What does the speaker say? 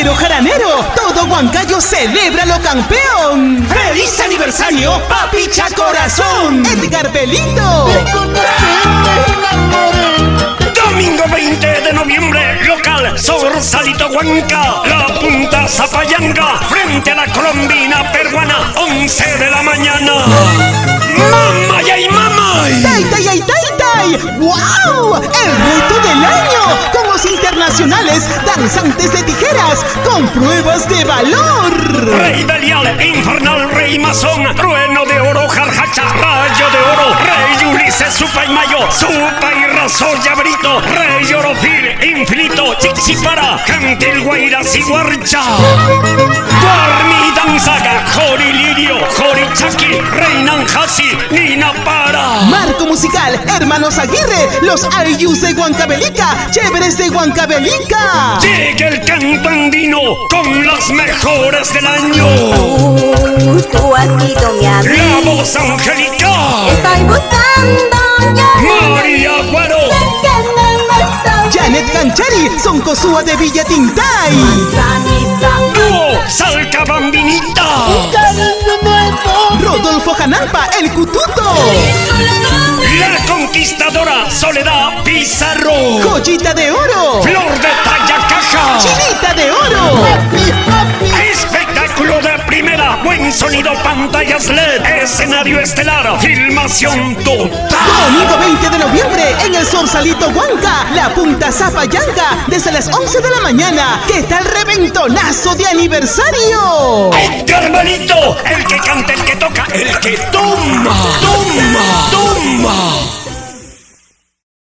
Guerrero jaranero, todo Huancayo celebra lo campeón. ¡Feliz aniversario, Papicha Corazón! Edgar Belito. Domingo 20 de noviembre, local Sorsalito Huanca, la punta Zapayanga, frente a la colombina peruana, 11 de la mañana. ¡Mamay, mamay! ¡Taitai, ay, taitai! ¡Wow! ¡El reto del año! Con los internacionales danzantes de tijeras con pruebas de valor. Rey Belial, infernal, rey masón, trueno de oro, jarjacha, rayo de oro, rey Ulises, supa y mayo, supa y raso, llaverito, rey orofil, infinito, chichipara, cantil, guairas y guarcha. Guarmi, danzaga, jori, lirio, jori, chaki, reinan, jasi, nina, para. Marco musical, hermanos Aguirre, los Ayus de Huancavelica, chéveres de Huancavelica. Llega el canto andino con las mejores del año. Tú has sido mi amigo. La voz angelical. Estoy buscando ya. María Guaro. Janet Canchari, son Cosúa de Villa Tintay. Dúo Salca Bambinita. Rodolfo Janampa, el Cututo. La conquistadora Soledad Pizarro. Joyita de oro. Flor de talla caja. Chinita de oro. Espectáculo de primera. Buen sonido, pantallas LED. Escenario estelar. Filmación total. Domingo 20 de noviembre en el Sorsalito Huanca, la punta Zapayanga, desde las 11 de la mañana. ¿Qué tal reventonazo de aniversario? Edgar Belito, el que canta, el que toca, el que toma.